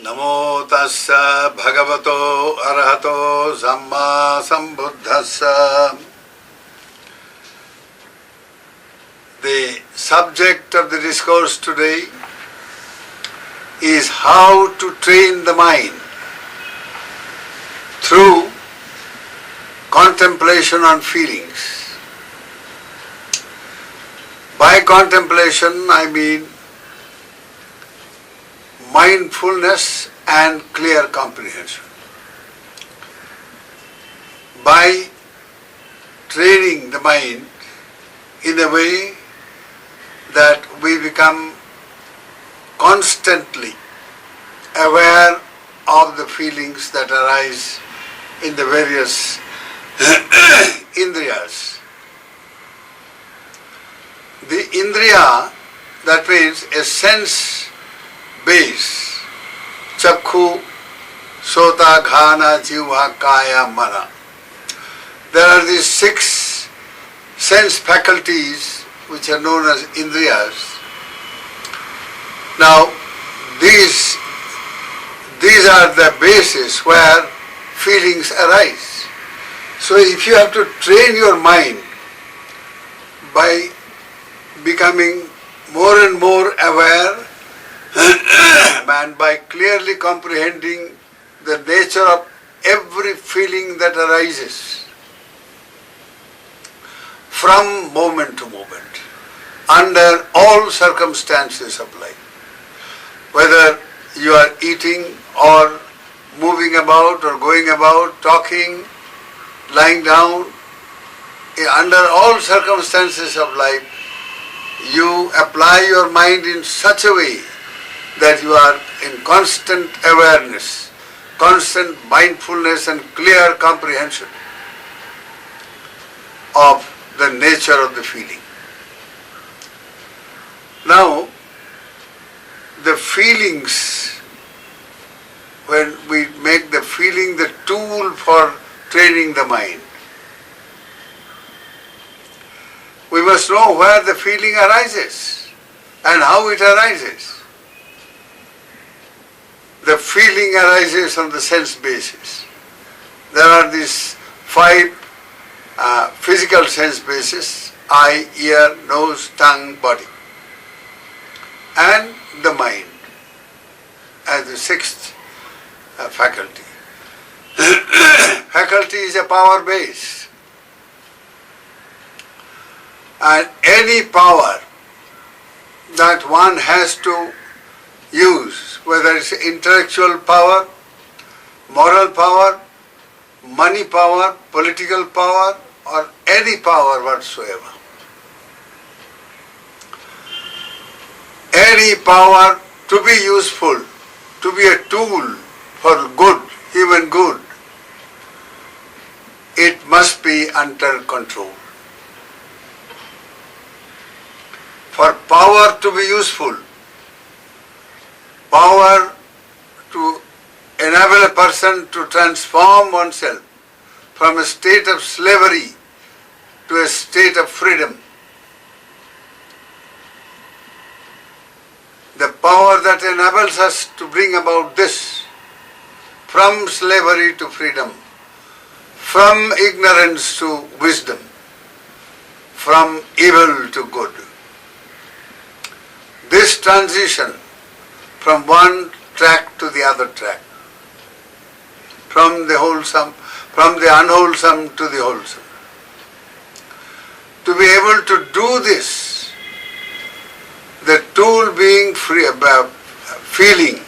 Namo tassa bhagavato arahato samma sambuddhassa. The subject of the discourse today is how to train the mind through contemplation on feelings. By contemplation I mean mindfulness and clear comprehension. By training the mind in a way that we become constantly aware of the feelings that arise in the various indriyas. The indriya, that means a sense base, chakhu, sota, ghana, jivha, kaya, mana. There are these 6 sense faculties which are known as indriyas. Now, these are the bases where feelings arise. So if you have to train your mind by becoming more and more aware and by clearly comprehending the nature of every feeling that arises from moment to moment, under all circumstances of life, whether you are eating or moving about or going about, talking, lying down, under all circumstances of life, you apply your mind in such a way that you are in constant awareness, constant mindfulness and clear comprehension of the nature of the feeling. Now, the feelings, when we make the feeling the tool for training the mind, we must know where the feeling arises and how it arises. The feeling arises on the sense basis. There are these 5 physical sense bases: eye, ear, nose, tongue, body, and the mind as the 6th faculty. Faculty is a power base, and any power that one has to use, whether it's intellectual power, moral power, money power, political power, or any power whatsoever. Any power to be useful, to be a tool for good, human good, it must be under control. For power to be useful, power to enable a person to transform oneself from a state of slavery to a state of freedom. The power that enables us to bring about this, from slavery to freedom, from ignorance to wisdom, from evil to good. This transition from one track to the other track, from the unwholesome to the wholesome. To be able to do this, the tool being feeling,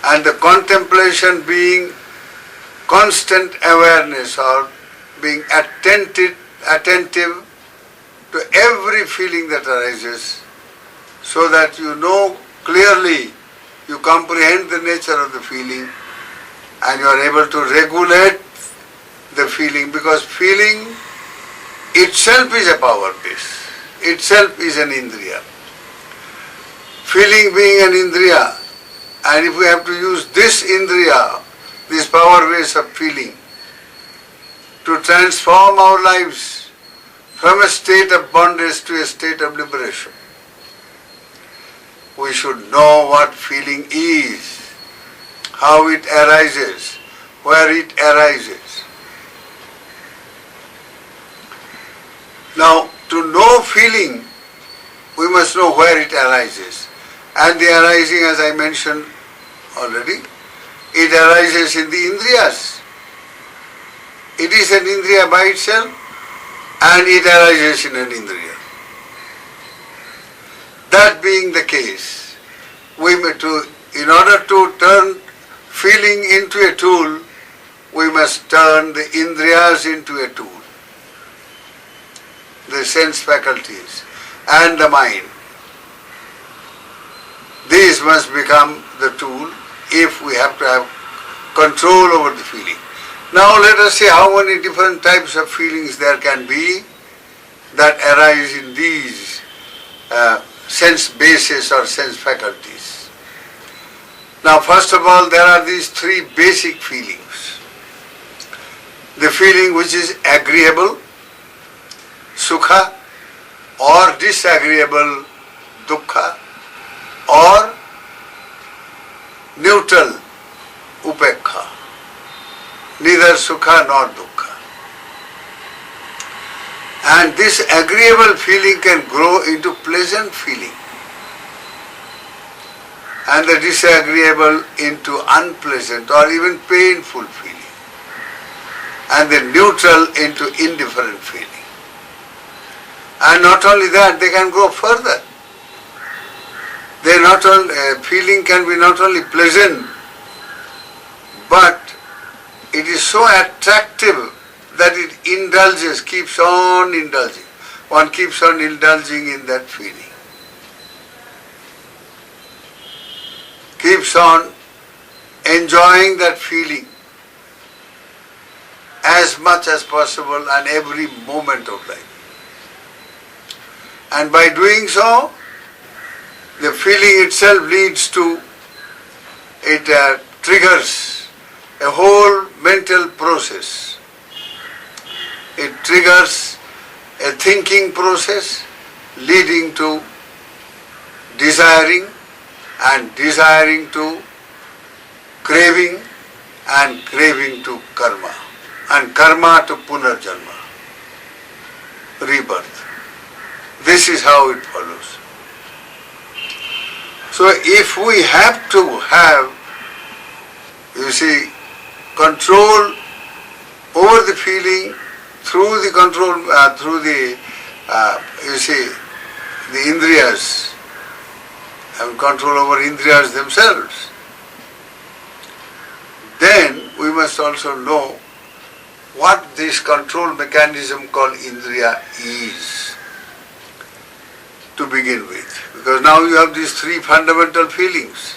and the contemplation being constant awareness or being attentive to every feeling that arises, so that you know clearly, you comprehend the nature of the feeling, and you are able to regulate the feeling, because feeling itself is a power base, itself is an indriya. Feeling being an indriya, and if we have to use this indriya, this power base of feeling, to transform our lives from a state of bondage to a state of liberation, we should know what feeling is, how it arises, where it arises. Now, to know feeling, we must know where it arises. And the arising, as I mentioned already, it arises in the indriyas. It is an indriya by itself, and it arises in an indriya. That being the case, in order to turn feeling into a tool, we must turn the indriyas into a tool. The sense faculties and the mind. These must become the tool if we have to have control over the feeling. Now let us see how many different types of feelings there can be that arise in these sense bases or sense faculties. Now first of all, there are these three basic feelings. The feeling which is agreeable, sukha, or disagreeable, dukkha, or neutral, upekha, neither sukha nor dukkha. And this agreeable feeling can grow into pleasant feeling, and the disagreeable into unpleasant or even painful feeling, and the neutral into indifferent feeling. And not only that, they can go further. Feeling can be not only pleasant, but it is so attractive that it indulges, keeps on indulging. One keeps on indulging in that feeling. Keeps on enjoying that feeling as much as possible and every moment of life. And by doing so, the feeling itself leads to, it triggers a whole mental process. It triggers a thinking process leading to desiring, and desiring to craving, and craving to karma, and karma to punarjanma, rebirth. This is how it follows. So if we have to have, control over the feeling through the control, the indriyas, have control over indriyas themselves, then we must also know what this control mechanism called indriya is to begin with. Because now you have these three fundamental feelings.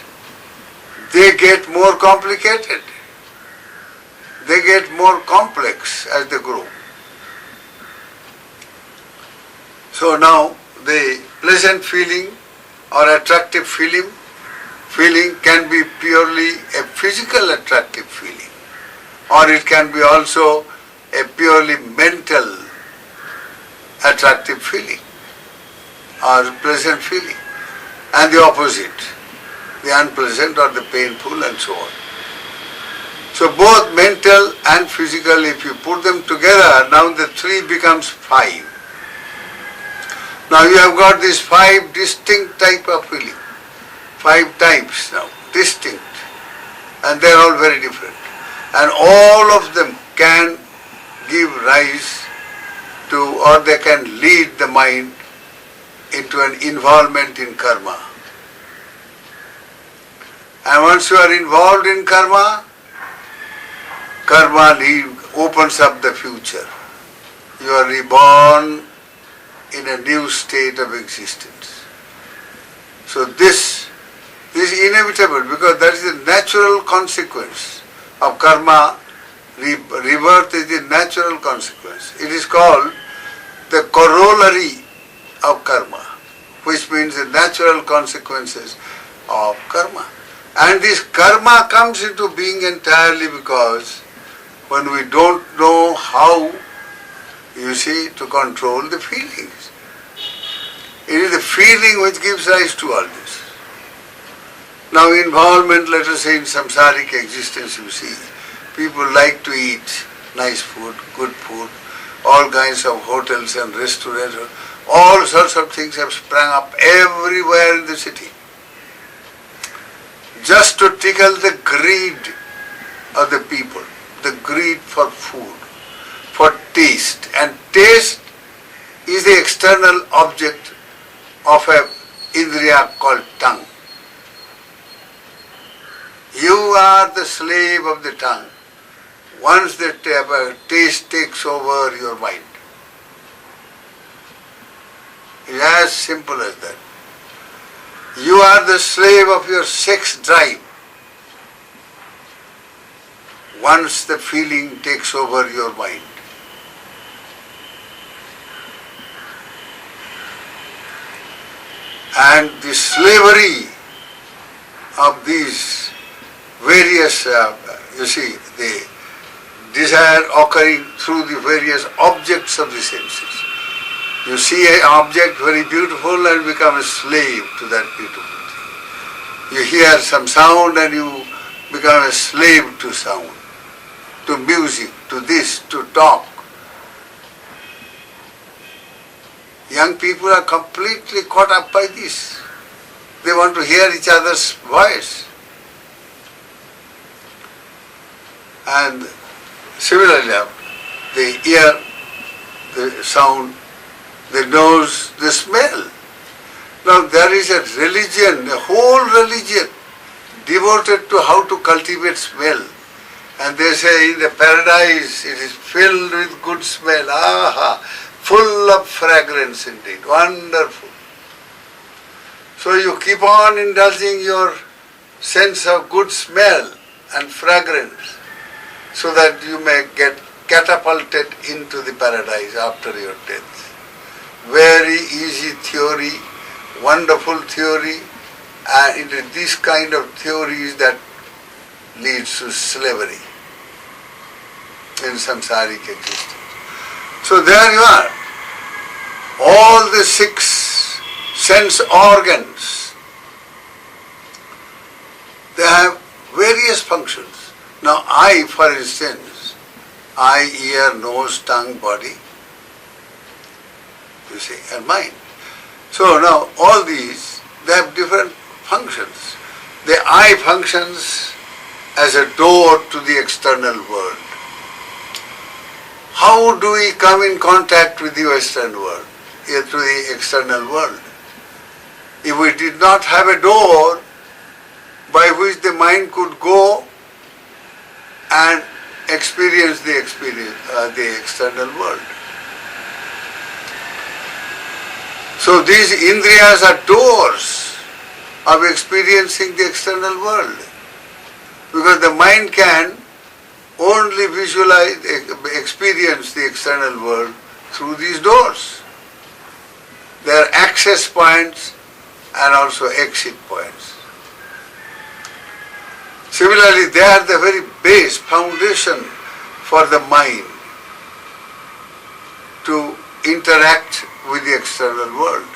They get more complicated. They get more complex as they grow. So now the pleasant feeling or attractive feeling can be purely a physical attractive feeling, or it can be also a purely mental attractive feeling or pleasant feeling, and the opposite, the unpleasant or the painful, and so on. So both mental and physical, if you put them together, now the three becomes five. Now you have got these five distinct type of feeling, five types now, distinct, and they are all very different. And all of them can give rise to, or they can lead the mind into an involvement in karma. And once you are involved in karma, karma opens up the future. You are reborn in a new state of existence. So this is inevitable, because that is the natural consequence of karma. Rebirth is the natural consequence. It is called the corollary of karma, which means the natural consequences of karma. And this karma comes into being entirely because when we don't know how, to control the feelings. It is the feeling which gives rise to all this. Now involvement, let us say in samsaric existence, you see, people like to eat nice food, good food, all kinds of hotels and restaurants, all sorts of things have sprung up everywhere in the city. Just to tickle the greed of the people, the greed for food, for taste. And taste is the external object of a indriya called tongue. You are the slave of the tongue once the taste takes over your mind. It is as simple as that. You are the slave of your sex drive once the feeling takes over your mind. And the slavery of these various, you see, the desire occurring through the various objects of the senses. You see an object very beautiful and become a slave to that beautiful thing. You hear some sound and you become a slave to sound, to music, to this, to talk. Young people are completely caught up by this. They want to hear each other's voice. And similarly, the ear, the sound, the nose, the smell. Now there is a religion, a whole religion devoted to how to cultivate smell. And they say in the paradise it is filled with good smell. Aha! Full of fragrance indeed. Wonderful. So you keep on indulging your sense of good smell and fragrance so that you may get catapulted into the paradise after your death. Very easy theory, wonderful theory, and it is this kind of theories that leads to slavery in samsaric existence. So there you are. All the 6 sense organs, they have various functions. Now eye, for instance, eye, ear, nose, tongue, body, you see, and mind. So now all these, they have different functions. The eye functions as a door to the external world. How do we come in contact with the Western world, through the external world? If we did not have a door by which the mind could go and experience the external world. So these indriyas are doors of experiencing the external world, because the mind can only visualize, experience the external world through these doors. They are access points and also exit points. Similarly, they are the very base, foundation for the mind to interact with the external world.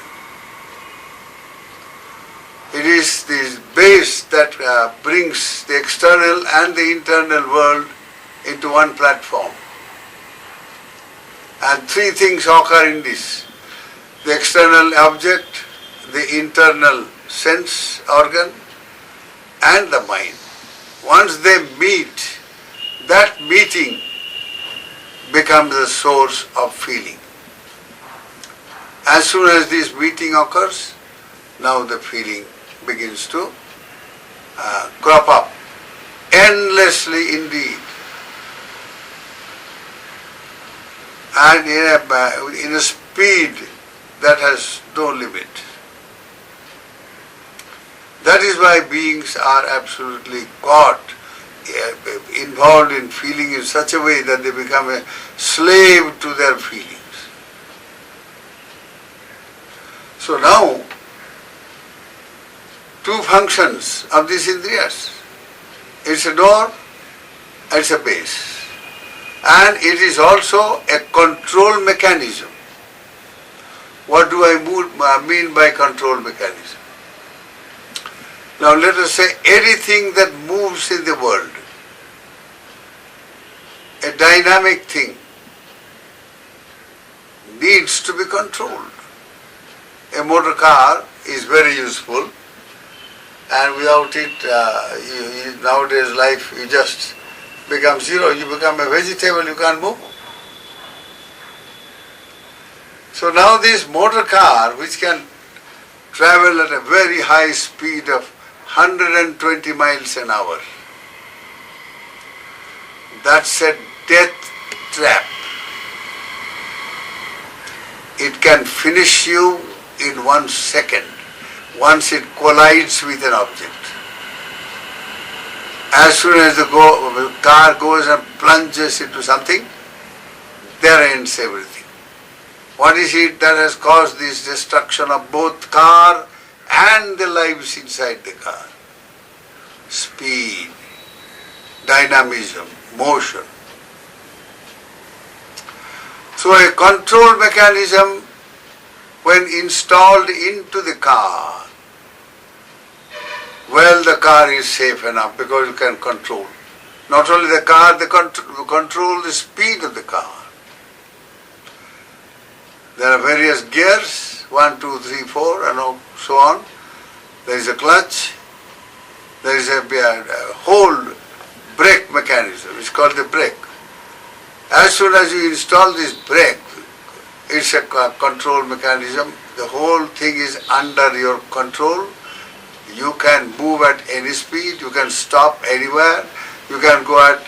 It is this base that brings the external and the internal world into one platform. And 3 things occur in this: the external object, the internal sense organ, and the mind. Once they meet, that meeting becomes the source of feeling. As soon as this meeting occurs, now the feeling begins to crop up endlessly indeed, and in a speed that has no limit. That is why beings are absolutely caught, involved in feeling in such a way that they become a slave to their feelings. So now, 2 functions of these indriyas. It's a door, it's a base. And it is also a control mechanism. What do I mean by control mechanism? Now let us say anything that moves in the world, a dynamic thing, needs to be controlled. A motor car is very useful, and without it, nowadays life, you just become zero, you become a vegetable, you can't move. So now this motor car, which can travel at a very high speed of 120 miles an hour, that's a death trap. It can finish you in 1 second once it collides with an object. As soon as the car goes and plunges into something, there ends everything. What is it that has caused this destruction of both car and the lives inside the car? Speed, dynamism, motion. So a control mechanism, when installed into the car, well, the car is safe enough because you can control. Not only the car, you control the speed of the car. There are various gears, 1, 2, 3, 4, and so on. There is a clutch. There is a whole brake mechanism. It's called the brake. As soon as you install this brake, it's a control mechanism. The whole thing is under your control. You can move at any speed. You can stop anywhere. You can go at,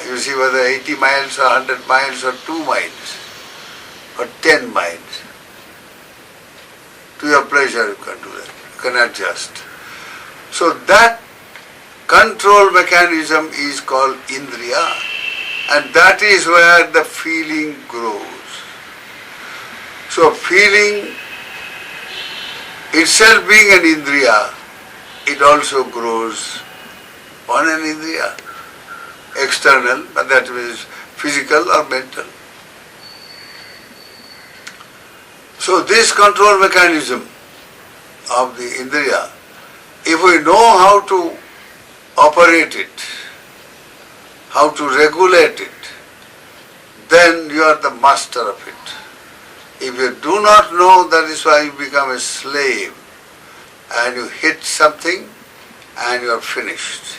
you see, whether 80 miles or 100 miles or 2 miles or 10 miles. To your pleasure you can do that. You can adjust. So that control mechanism is called Indriya, and that is where the feeling grows. So feeling itself being an Indriya, it also grows on an Indriya, external, but that is physical or mental. So this control mechanism of the Indriya, if we know how to operate it, how to regulate it, then you are the master of it. If you do not know, that is why you become a slave and you hit something and you are finished.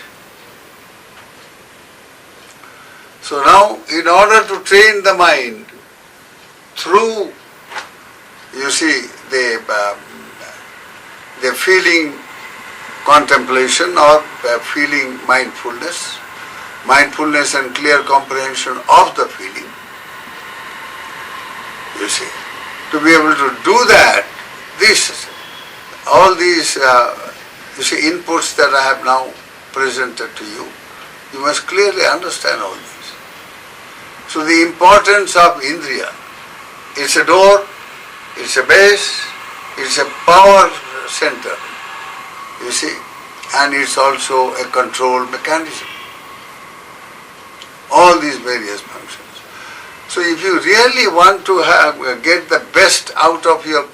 So now, in order to train the mind through, you see, the feeling contemplation or feeling mindfulness and clear comprehension of the feeling, you see, to be able to do that, all these, you see, inputs that I have now presented to you, you must clearly understand all this. So the importance of Indriya, it's a door, it's a base, it's a power center, you see, and it's also a control mechanism. All these various functions. So if you really want to get the best out of your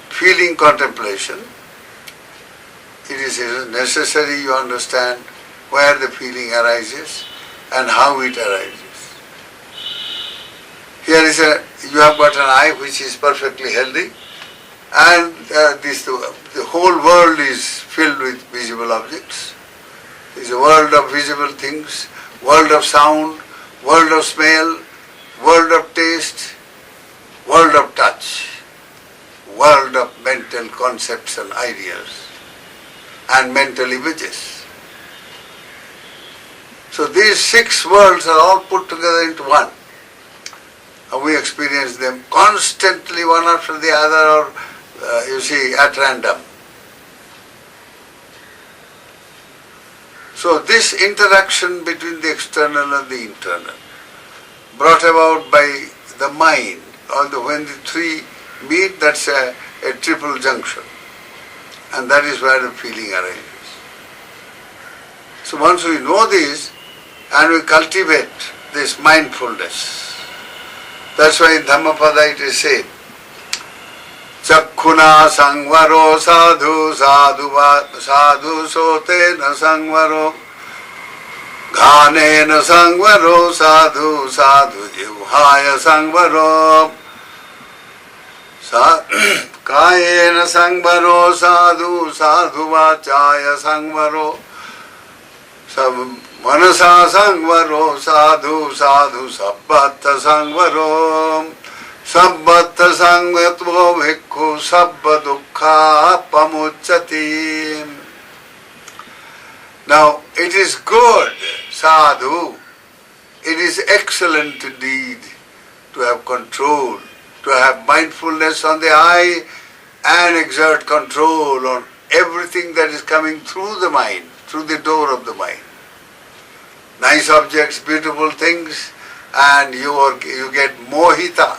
feeling contemplation, it is necessary you understand where the feeling arises and how it arises. Here is you have got an eye which is perfectly healthy, and the whole world is filled with visible objects. It is a world of visible things, world of sound, world of smell, world of taste, world of touch, world of mental concepts and ideas and mental images. So these 6 worlds are all put together into one. And we experience them constantly, one after the other, or you see, at random. So this interaction between the external and the internal, brought about by the mind, although when the 3 meet, that's a triple junction. And that is where the feeling arises. So once we know this, and we cultivate this mindfulness, that's why in Dhammapada it is said, Chakkhuna sangvaro sadhu sadhu sotena sangvaro ghanena sangvaro sadhu jivhaya sangvaro kayena sangvaro sadhu vachaya sangvaro manasa sangvaro sadhu sabbata sangvaro Sabbata sangvatvo bhikkhu sabba dukkha pamucchati. Now, it is good, sadhu, it is excellent indeed to have control, to have mindfulness on the eye and exert control on everything that is coming through the mind, through the door of the mind. Nice objects, beautiful things, and you get mohita,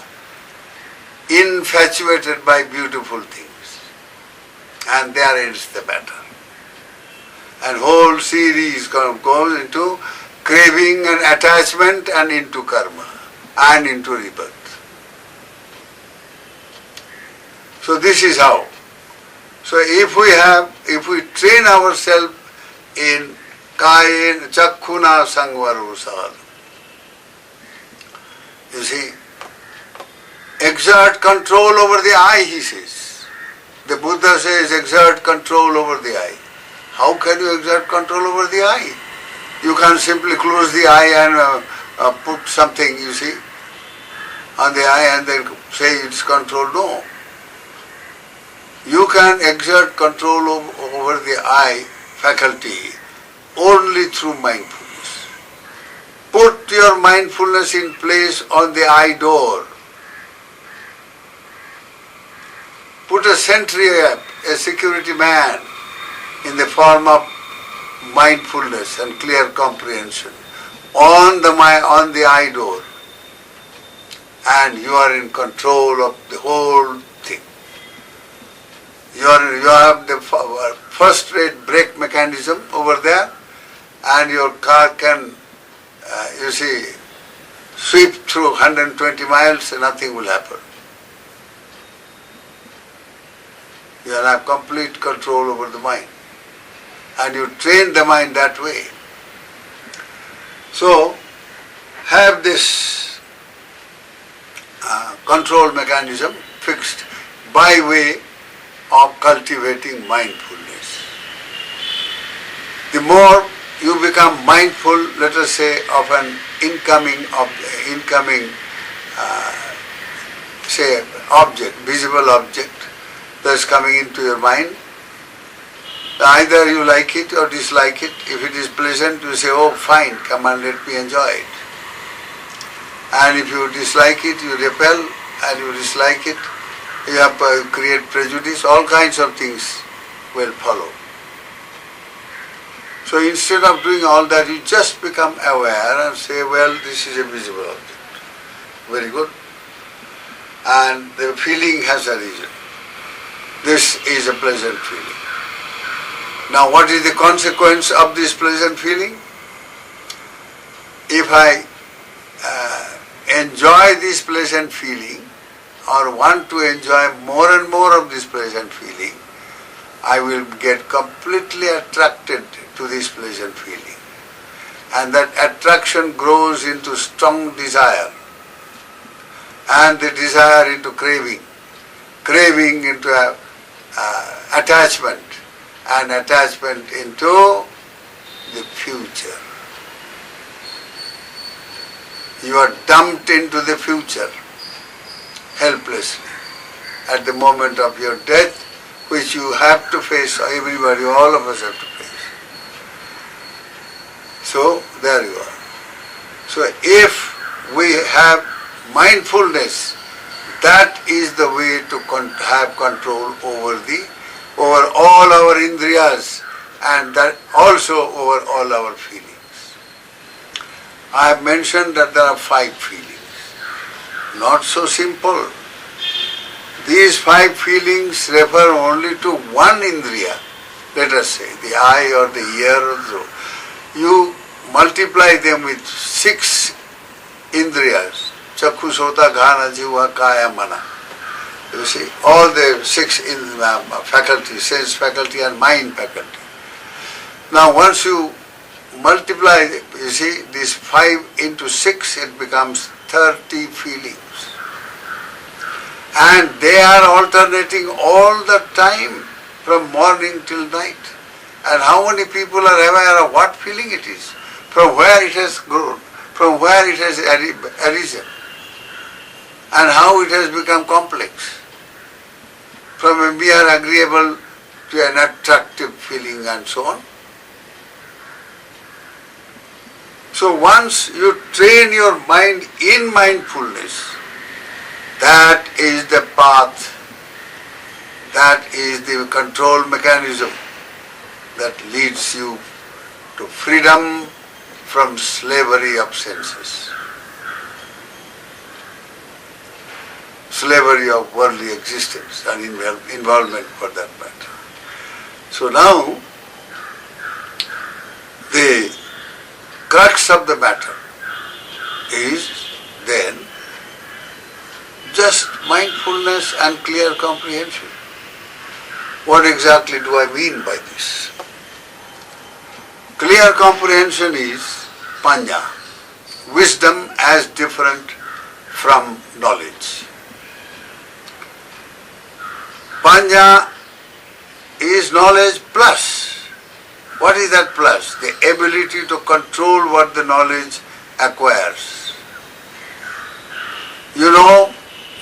infatuated by beautiful things, and there ends the matter. And whole series goes into craving and attachment and into karma and into rebirth. So this is how. So if we train ourselves in kayena chakkhuna sangvaro sadhu, you see, exert control over the eye, he says. The Buddha says exert control over the eye. How can you exert control over the eye? You can't simply close the eye and put something, you see, on the eye and then say it's controlled. No. You can exert control over the eye faculty only through mindfulness. Put your mindfulness in place on the eye door. Put a sentry, a security man, in the form of mindfulness and clear comprehension on the eye door, and you are in control of the whole thing. You have the first-rate brake mechanism over there, and your car can, sweep through 120 miles and nothing will happen. You have complete control over the mind. And you train the mind that way. So, have this control mechanism fixed by way of cultivating mindfulness. The more you become mindful, let us say, of an incoming object, visible object, that's coming into your mind. Either you like it or dislike it. If it is pleasant, you say, oh fine, come and let me enjoy it. And if you dislike it, you repel, and you dislike it, you have create prejudice, all kinds of things will follow. So instead of doing all that, you just become aware and say, well, this is a visible object. Very good. And the feeling has a reason. This is a pleasant feeling. Now what is the consequence of this pleasant feeling? If I enjoy this pleasant feeling or want to enjoy more and more of this pleasant feeling, I will get completely attracted to this pleasant feeling. And that attraction grows into strong desire, and the desire into craving into attachment, and attachment into the future. You are dumped into the future helplessly at the moment of your death, which you have to face, everybody, all of us have to face. So, there you are. So, if we have mindfulness, that is the way to have control over all our indriyas, and that also over all our feelings. I have mentioned that there are 5 feelings. Not so simple. These 5 feelings refer only to one indriya, let us say, the eye or the ear or so. You multiply them with 6 indriyas, chakhu, sota, ghana, jiva, kaya, mana. You see, all the 6 in faculty, sense faculty and mind faculty. Now once you multiply, you see, this 5 into 6, it becomes 30 feelings. And they are alternating all the time from morning till night. And how many people are aware of what feeling it is, from where it has grown, from where it has arisen, and how it has become complex, from a mere agreeable to an attractive feeling and so on. So once you train your mind in mindfulness, that is the path, that is the control mechanism that leads you to freedom from slavery of senses, slavery of worldly existence and involvement for that matter. So now, the crux of the matter is then just mindfulness and clear comprehension. What exactly do I mean by this? Clear comprehension is panya, wisdom as different from knowledge. Panya is knowledge plus. What is that plus? The ability to control what the knowledge acquires. You know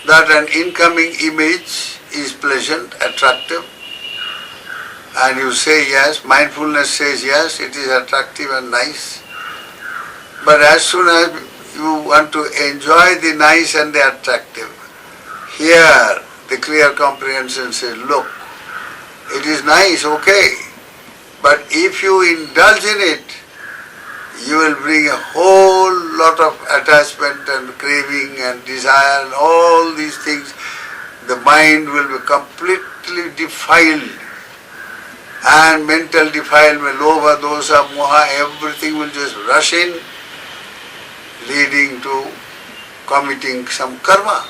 that an incoming image is pleasant, attractive, and you say yes, mindfulness says yes, it is attractive and nice. But as soon as you want to enjoy the nice and the attractive, here the clear comprehension says, look, it is nice, okay, but if you indulge in it, you will bring a whole lot of attachment and craving and desire and all these things. The mind will be completely defiled, and mental defilement, lobha, dosa, moha, everything will just rush in, leading to committing some karma.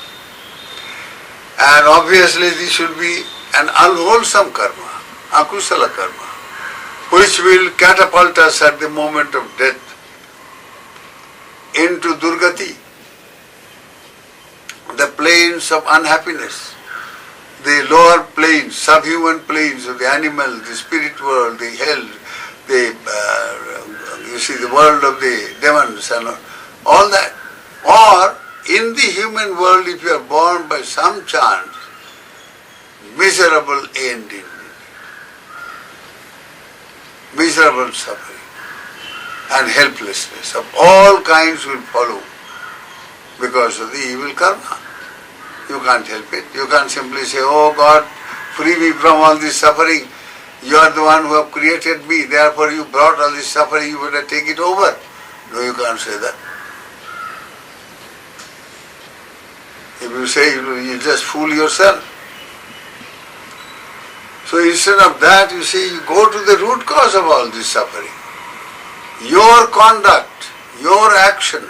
And obviously this should be an unwholesome karma, akusala karma, which will catapult us at the moment of death into durgati, the planes of unhappiness, the lower planes, subhuman planes of the animal, the spirit world, the hell, the the world of the demons and all that. Or in the human world, if you are born by some chance, miserable end in it, miserable suffering and helplessness of all kinds will follow because of the evil karma. You can't help it. You can't simply say, oh God, free me from all this suffering. You are the one who have created me, therefore you brought all this suffering, you better take it over. No, you can't say that. If you say, you just fool yourself. So instead of that, you see, you go to the root cause of all this suffering. Your conduct, your action,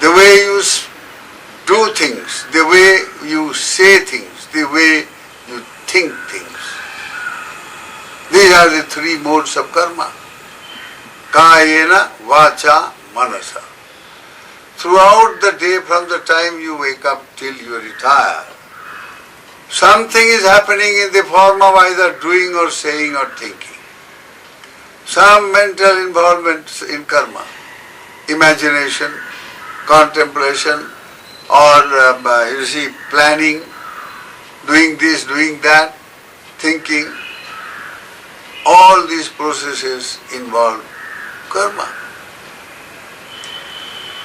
the way you do things, the way you say things, the way you think things. These are the 3 modes of karma. Kayena, vacha, manasa. Throughout the day, from the time you wake up till you retire, something is happening in the form of either doing or saying or thinking. Some mental involvement in karma, imagination, contemplation, or planning, doing this, doing that, thinking. All these processes involve karma.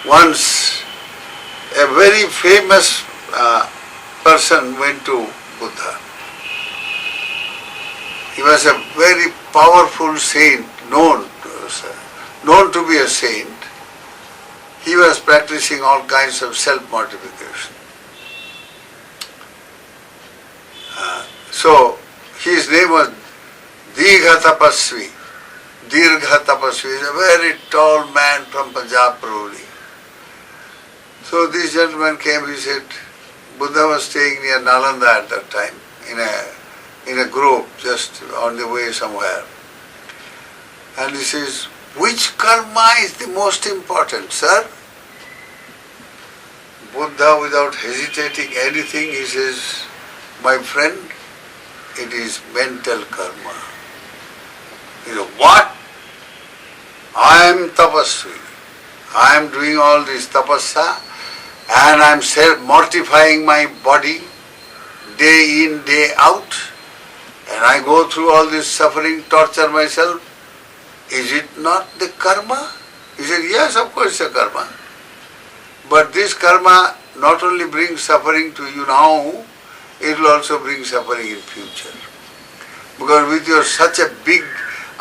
Once a very famous person went to Buddha. He was a very powerful saint, known to be a saint. He was practicing all kinds of self-mortification. So his name was Dirgha Tapasvi. Dirgha Tapasvi is a very tall man from Punjab probably. So this gentleman came, he said, Buddha was staying near Nalanda at that time, in a grove, just on the way somewhere. And he says, which karma is the most important, sir? Buddha, without hesitating anything, he says, my friend, it is mental karma. He said, what? I am tapasvi. I am doing all this tapasya and I am self-mortifying my body day in, day out, and I go through all this suffering, torture myself. Is it not the karma? He said, yes, of course it's a karma. But this karma not only brings suffering to you now, it will also bring suffering in future. Because with your such a big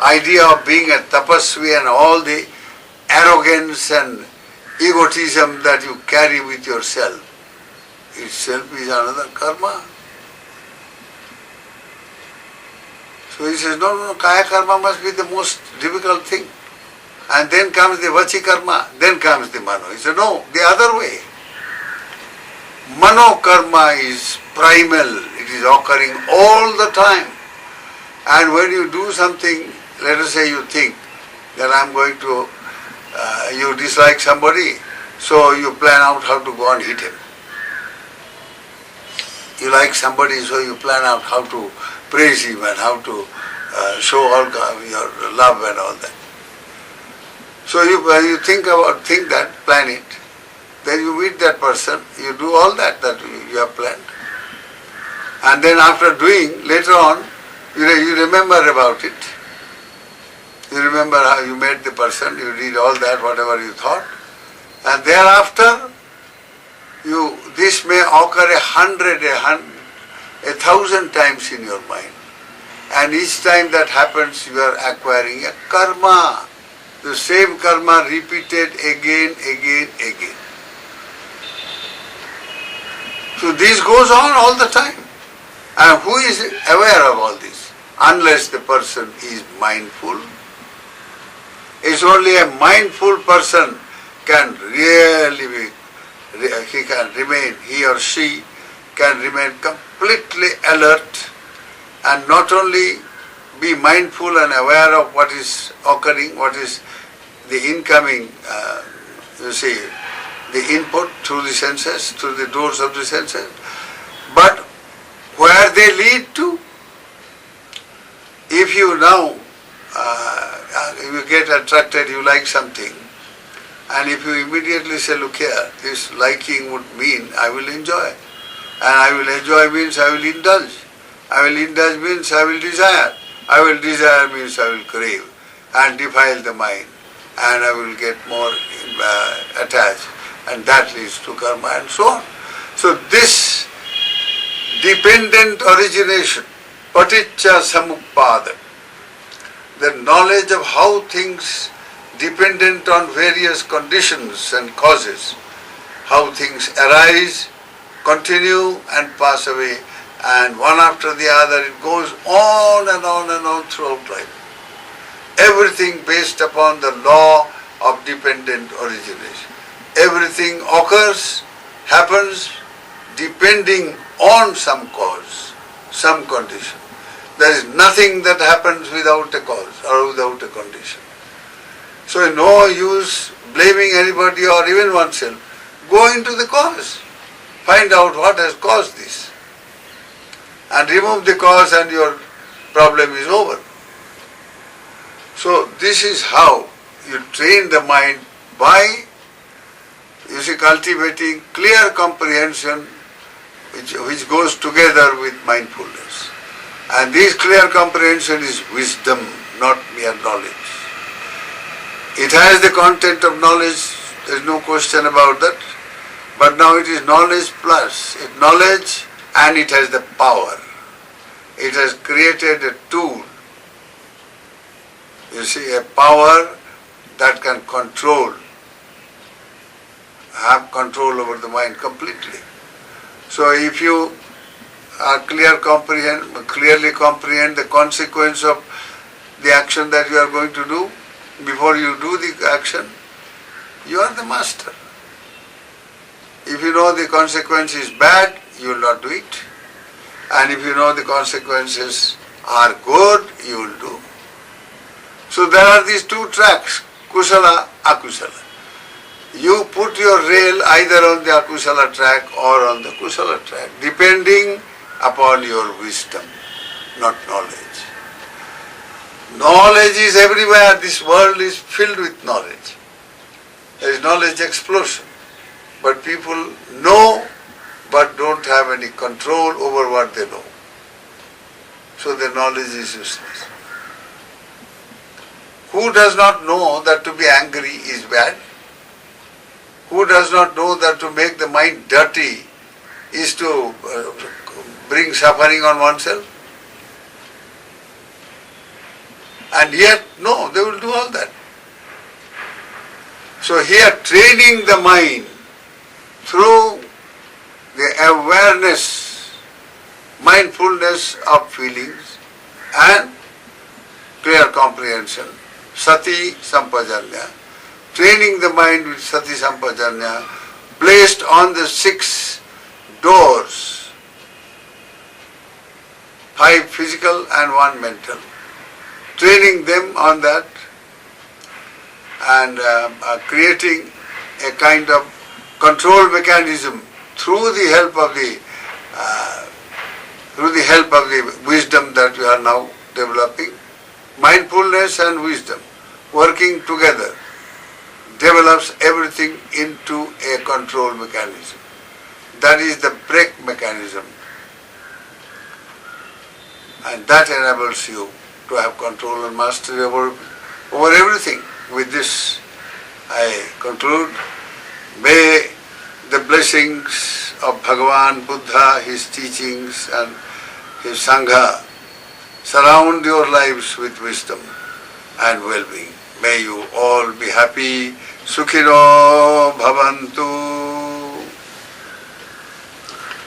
idea of being a tapasvi and all the arrogance and egotism that you carry with yourself, itself is another karma. So he says, no, kaya karma must be the most difficult thing. And then comes the vachi karma, then comes the mano. He said, no, the other way. Mano karma is primal, it is occurring all the time. And when you do something, let us say you think that I am going to, you dislike somebody, so you plan out how to go and hit him. You like somebody, so you plan out how to praise him and how to show all your love and all that. So you think that, plan it. Then you meet that person, you do all that you have planned. And then after doing, later on, you remember about it. You remember how you met the person, you did all that, whatever you thought. And thereafter, this may occur 100, 1,000 times in your mind. And each time that happens, you are acquiring a karma. The same karma repeated again. So this goes on all the time. And who is aware of all this? Unless the person is mindful. It's only a mindful person can really he or she can remain completely alert and not only be mindful and aware of what is occurring, what is the incoming, the input through the senses, through the doors of the senses, but where they lead to. If you now, you get attracted, you like something, and if you immediately say, look here, this liking would mean I will enjoy. And I will enjoy means I will indulge. I will indulge means I will desire. I will desire means I will crave and defile the mind. And I will get more attached. And that leads to karma and so on. So this dependent origination, paticca samuppada, the knowledge of how things dependent on various conditions and causes, how things arise, continue and pass away, and one after the other it goes on and on and on throughout life. Everything based upon the law of dependent origination. Everything occurs, happens, depending on some cause, some condition. There is nothing that happens without a cause or without a condition. So no use blaming anybody or even oneself. Go into the cause. Find out what has caused this. And remove the cause and your problem is over. So this is how you train the mind by, cultivating clear comprehension which goes together with mindfulness. And this clear comprehension is wisdom, not mere knowledge. It has the content of knowledge, there is no question about that. But now it is knowledge plus. Knowledge and it has the power. It has created a tool. A power that can have control over the mind completely. So if you clearly comprehend the consequence of the action that you are going to do, before you do the action, you are the master. If you know the consequence is bad, you will not do it. And if you know the consequences are good, you will do. So there are these two tracks, kusala, akusala. You put your rail either on the akusala track or on the kusala track, depending upon your wisdom, not knowledge. Knowledge is everywhere. This world is filled with knowledge. There is knowledge explosion. But people know but don't have any control over what they know. So their knowledge is useless. Who does not know that to be angry is bad? Who does not know that to make the mind dirty is to bring suffering on oneself? And yet, no, they will do all that. So here, training the mind through the awareness, mindfulness of feelings and clear comprehension, sati sampajanya, training the mind with sati sampajanya, placed on the 6 doors, 5 physical and 1 mental, training them on that and creating a kind of control mechanism through the help of the wisdom that we are now developing. Mindfulness and wisdom working together develops everything into a control mechanism. That is the brake mechanism. And that enables you to have control and mastery over everything. With this, I conclude. May the blessings of Bhagavan Buddha, his teachings and his Sangha surround your lives with wisdom and well-being. May you all be happy. Sukhino bhavantu.